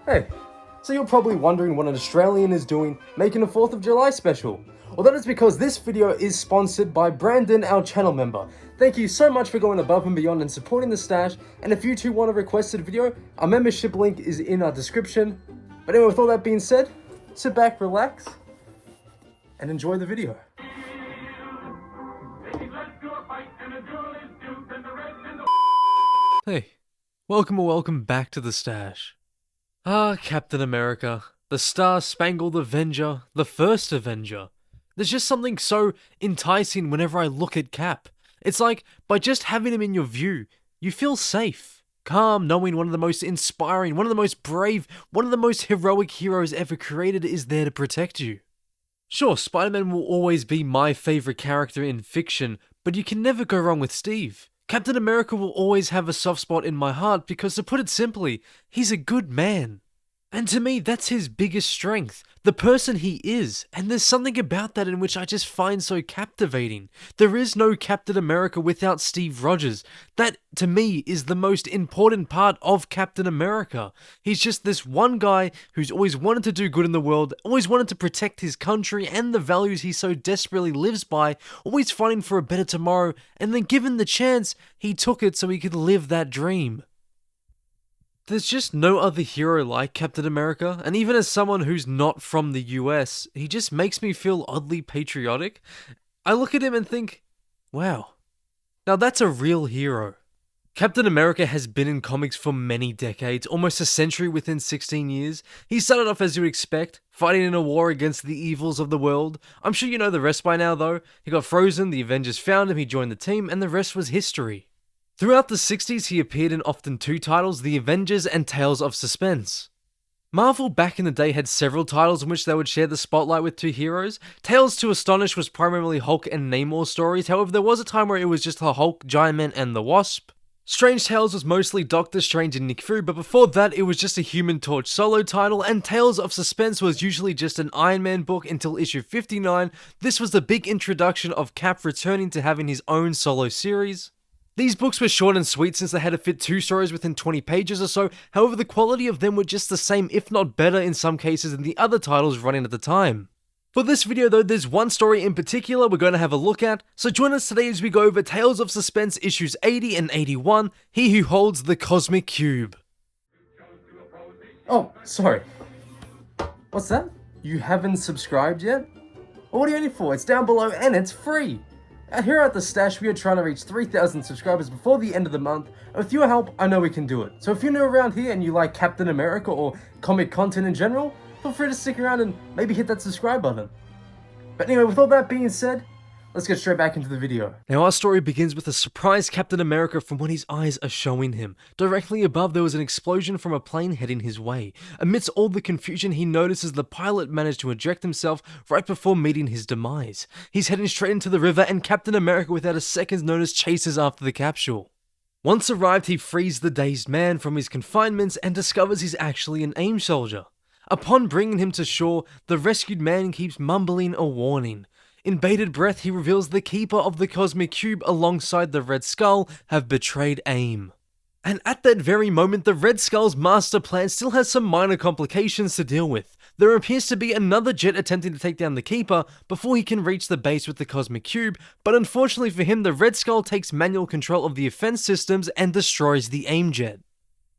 Hey, so you're probably wondering what an Australian is doing making a 4th of July special. Well, that is because this video is sponsored by Brandon, our channel member. Thank you so much for going above and beyond and supporting the stash, and if you too want a requested video, our membership link is in our description. But anyway, with all that being said, sit back, relax, and enjoy the video. Hey, welcome back to the stash. Captain America, the Star-Spangled Avenger, the first Avenger. There's just something so enticing whenever I look at Cap. It's like, by just having him in your view, you feel safe, calm, knowing one of the most inspiring, one of the most brave, one of the most heroic heroes ever created is there to protect you. Sure, Spider-Man will always be my favorite character in fiction, but you can never go wrong with Steve. Captain America will always have a soft spot in my heart because, to put it simply, he's a good man. And to me, that's his biggest strength, the person he is, and there's something about that in which I just find so captivating. There is no Captain America without Steve Rogers. That, to me, is the most important part of Captain America. He's just this one guy who's always wanted to do good in the world, always wanted to protect his country and the values he so desperately lives by, always fighting for a better tomorrow, and then given the chance, he took it so he could live that dream. There's just no other hero like Captain America, and even as someone who's not from the US, he just makes me feel oddly patriotic. I look at him and think, wow, now that's a real hero. Captain America has been in comics for many decades, almost a century within 16 years. He started off as you would expect, fighting in a war against the evils of the world. I'm sure you know the rest by now though. He got frozen, the Avengers found him, he joined the team, and the rest was history. Throughout the 60s, he appeared in often two titles, The Avengers and Tales of Suspense. Marvel back in the day had several titles in which they would share the spotlight with two heroes. Tales to Astonish was primarily Hulk and Namor stories, however there was a time where it was just the Hulk, Giant Man and the Wasp. Strange Tales was mostly Doctor Strange and Nick Fury, but before that it was just a Human Torch solo title, and Tales of Suspense was usually just an Iron Man book until issue 59. This was the big introduction of Cap returning to having his own solo series. These books were short and sweet since they had to fit 2 stories within 20 pages or so, however the quality of them were just the same if not better in some cases than the other titles running at the time. For this video though, there's one story in particular we're going to have a look at, so join us today as we go over Tales of Suspense issues 80 and 81, He Who Holds the Cosmic Cube. Oh, sorry. What's that? You haven't subscribed yet? Well, what are you waiting for? It's down below and it's free! Here at the stash, we are trying to reach 3,000 subscribers before the end of the month, and with your help, I know we can do it. So if you're new around here and you like Captain America or comic content in general, feel free to stick around and maybe hit that subscribe button. But anyway, with all that being said, let's get straight back into the video. Now our story begins with a surprised Captain America from what his eyes are showing him. Directly above there was an explosion from a plane heading his way. Amidst all the confusion he notices the pilot managed to eject himself right before meeting his demise. He's heading straight into the river and Captain America without a second's notice chases after the capsule. Once arrived he frees the dazed man from his confinements and discovers he's actually an AIM soldier. Upon bringing him to shore, the rescued man keeps mumbling a warning. In bated breath, he reveals the keeper of the Cosmic Cube alongside the Red Skull have betrayed AIM. And at that very moment, the Red Skull's master plan still has some minor complications to deal with. There appears to be another jet attempting to take down the Keeper before he can reach the base with the Cosmic Cube, but unfortunately for him, the Red Skull takes manual control of the offense systems and destroys the AIM jet.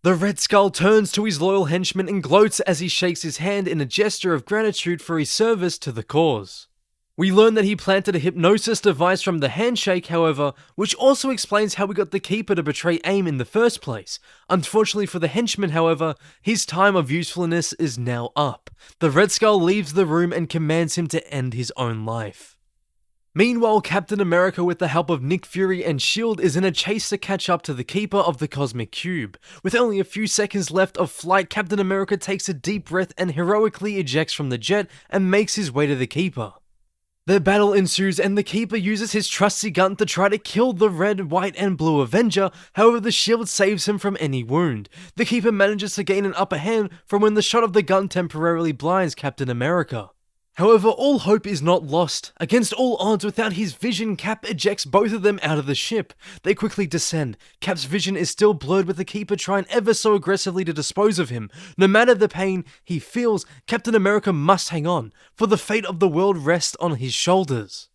The Red Skull turns to his loyal henchman and gloats as he shakes his hand in a gesture of gratitude for his service to the cause. We learn that he planted a hypnosis device from the handshake, however, which also explains how we got the Keeper to betray AIM in the first place. Unfortunately for the henchman, however, his time of usefulness is now up. The Red Skull leaves the room and commands him to end his own life. Meanwhile, Captain America, with the help of Nick Fury and S.H.I.E.L.D., is in a chase to catch up to the Keeper of the Cosmic Cube. With only a few seconds left of flight, Captain America takes a deep breath and heroically ejects from the jet and makes his way to the Keeper. Their battle ensues and the Keeper uses his trusty gun to try to kill the red, white and blue Avenger, however the shield saves him from any wound. The Keeper manages to gain an upper hand from when the shot of the gun temporarily blinds Captain America. However, all hope is not lost. Against all odds, without his vision, Cap ejects both of them out of the ship. They quickly descend. Cap's vision is still blurred, with the Keeper trying ever so aggressively to dispose of him. No matter the pain he feels, Captain America must hang on, for the fate of the world rests on his shoulders.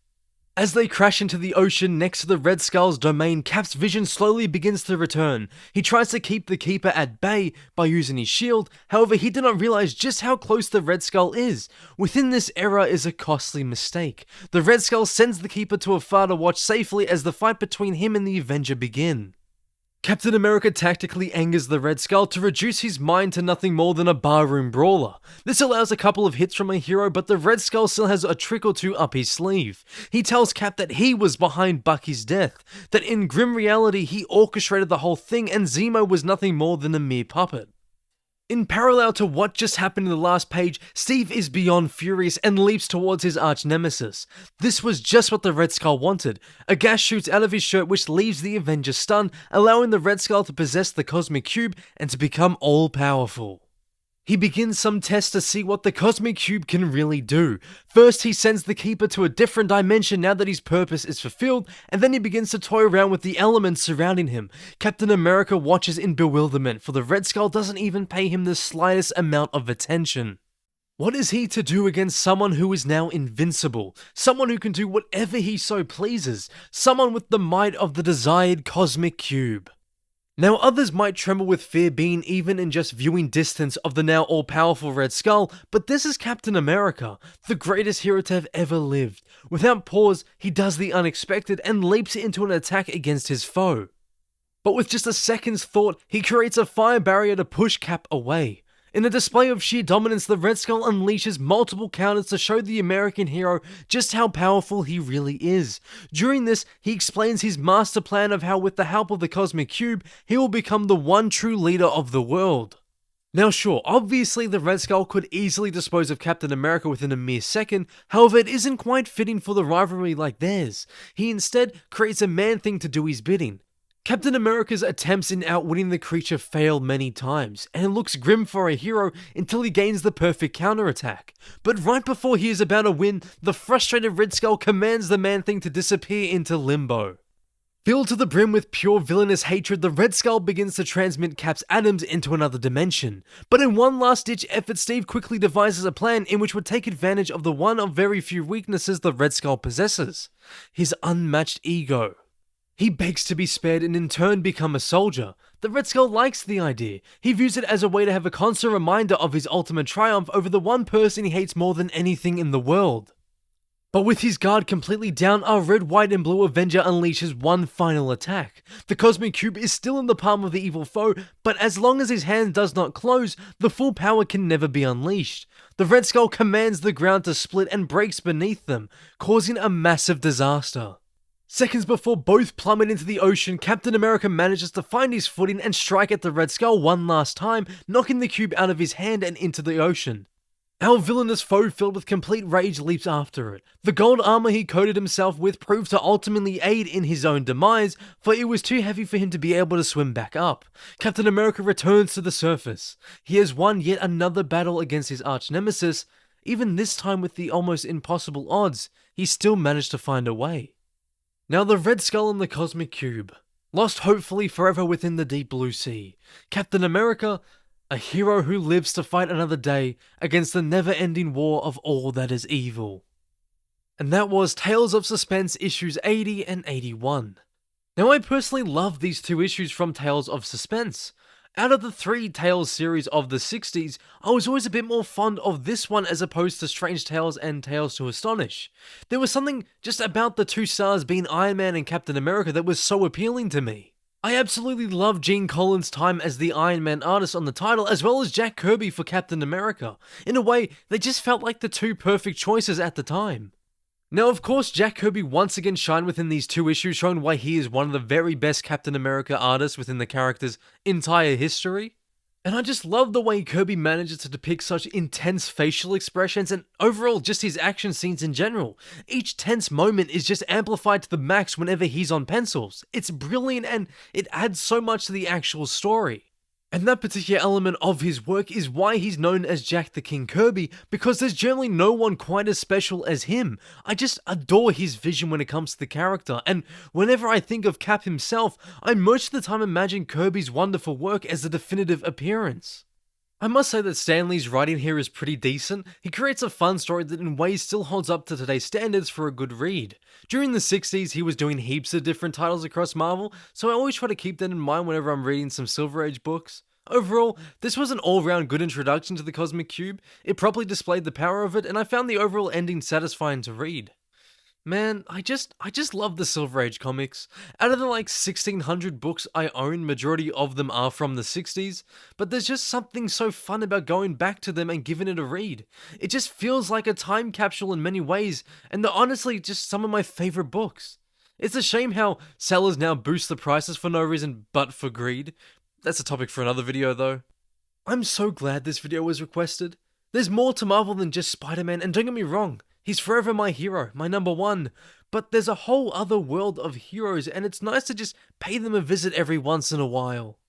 As they crash into the ocean next to the Red Skull's domain, Cap's vision slowly begins to return. He tries to keep the Keeper at bay by using his shield, however he did not realize just how close the Red Skull is. Within this error is a costly mistake. The Red Skull sends the Keeper to afar to watch safely as the fight between him and the Avenger begin. Captain America tactically angers the Red Skull to reduce his mind to nothing more than a barroom brawler. This allows a couple of hits from a hero, but the Red Skull still has a trick or two up his sleeve. He tells Cap that he was behind Bucky's death, that in grim reality he orchestrated the whole thing and Zemo was nothing more than a mere puppet. In parallel to what just happened in the last page, Steve is beyond furious and leaps towards his arch-nemesis. This was just what the Red Skull wanted. A gas shoots out of his shirt which leaves the Avenger stunned, allowing the Red Skull to possess the Cosmic Cube and to become all-powerful. He begins some tests to see what the Cosmic Cube can really do. First, he sends the Keeper to a different dimension now that his purpose is fulfilled, and then he begins to toy around with the elements surrounding him. Captain America watches in bewilderment, for the Red Skull doesn't even pay him the slightest amount of attention. What is he to do against someone who is now invincible? Someone who can do whatever he so pleases? Someone with the might of the desired Cosmic Cube? Now others might tremble with fear being even in just viewing distance of the now all-powerful Red Skull, but this is Captain America, the greatest hero to have ever lived. Without pause, he does the unexpected and leaps into an attack against his foe. But with just a second's thought, he creates a fire barrier to push Cap away. In a display of sheer dominance, the Red Skull unleashes multiple counters to show the American hero just how powerful he really is. During this, he explains his master plan of how with the help of the Cosmic Cube, he will become the one true leader of the world. Now sure, obviously the Red Skull could easily dispose of Captain America within a mere second, however it isn't quite fitting for the rivalry like theirs. He instead creates a Man-Thing to do his bidding. Captain America's attempts in outwitting the creature fail many times, and it looks grim for a hero until he gains the perfect counterattack. But right before he is about to win, the frustrated Red Skull commands the Man-Thing to disappear into limbo. Filled to the brim with pure villainous hatred, the Red Skull begins to transmit Cap's atoms into another dimension. But in one last-ditch effort, Steve quickly devises a plan in which would take advantage of the one of very few weaknesses the Red Skull possesses: his unmatched ego. He begs to be spared and in turn become a soldier. The Red Skull likes the idea. He views it as a way to have a constant reminder of his ultimate triumph over the one person he hates more than anything in the world. But with his guard completely down, our red, white and blue Avenger unleashes one final attack. The Cosmic Cube is still in the palm of the evil foe, but as long as his hand does not close, the full power can never be unleashed. The Red Skull commands the ground to split and breaks beneath them, causing a massive disaster. Seconds before both plummet into the ocean, Captain America manages to find his footing and strike at the Red Skull one last time, knocking the cube out of his hand and into the ocean. Our villainous foe, filled with complete rage, leaps after it. The gold armor he coated himself with proved to ultimately aid in his own demise, for it was too heavy for him to be able to swim back up. Captain America returns to the surface. He has won yet another battle against his arch-nemesis. Even this time with the almost impossible odds, he still managed to find a way. Now the Red Skull and the Cosmic Cube, lost hopefully forever within the deep blue sea. Captain America, a hero who lives to fight another day against the never-ending war of all that is evil. And that was Tales of Suspense issues 80 and 81. Now I personally love these two issues from Tales of Suspense. Out of the three Tales series of the 60s, I was always a bit more fond of this one as opposed to Strange Tales and Tales to Astonish. There was something just about the two stars being Iron Man and Captain America that was so appealing to me. I absolutely love Gene Colan's time as the Iron Man artist on the title, as well as Jack Kirby for Captain America. In a way, they just felt like the two perfect choices at the time. Now, of course, Jack Kirby once again shined within these two issues, showing why he is one of the very best Captain America artists within the character's entire history. And I just love the way Kirby manages to depict such intense facial expressions and overall just his action scenes in general. Each tense moment is just amplified to the max whenever he's on pencils. It's brilliant and it adds so much to the actual story. And that particular element of his work is why he's known as Jack the King Kirby, because there's generally no one quite as special as him. I just adore his vision when it comes to the character, and whenever I think of Cap himself, I most of the time imagine Kirby's wonderful work as the definitive appearance. I must say that Stan Lee's writing here is pretty decent. He creates a fun story that in ways still holds up to today's standards for a good read. During the 60s, he was doing heaps of different titles across Marvel, so I always try to keep that in mind whenever I'm reading some Silver Age books. Overall, this was an all-round good introduction to the Cosmic Cube. It properly displayed the power of it, and I found the overall ending satisfying to read. Man, I just love the Silver Age comics. Out of the 1600 books I own, majority of them are from the 60s, but there's just something so fun about going back to them and giving it a read. It just feels like a time capsule in many ways, and they're honestly just some of my favorite books. It's a shame how sellers now boost the prices for no reason but for greed. That's a topic for another video though. I'm so glad this video was requested. There's more to Marvel than just Spider-Man, and don't get me wrong, he's forever my hero, my number one, but there's a whole other world of heroes, and it's nice to just pay them a visit every once in a while.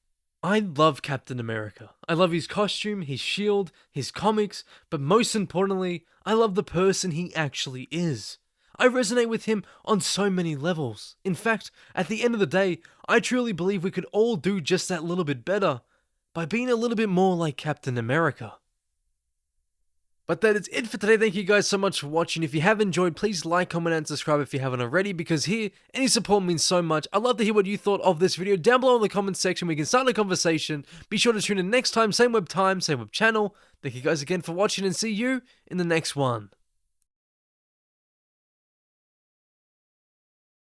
I love Captain America. I love his costume, his shield, his comics, but most importantly, I love the person he actually is. I resonate with him on so many levels. In fact, at the end of the day, I truly believe we could all do just that little bit better by being a little bit more like Captain America. But that is it for today. Thank you guys so much for watching. If you have enjoyed, please like, comment, and subscribe if you haven't already, because here, any support means so much. I'd love to hear what you thought of this video down below in the comments section. We can start a conversation. Be sure to tune in next time, same web time, same web channel. Thank you guys again for watching, and see you in the next one.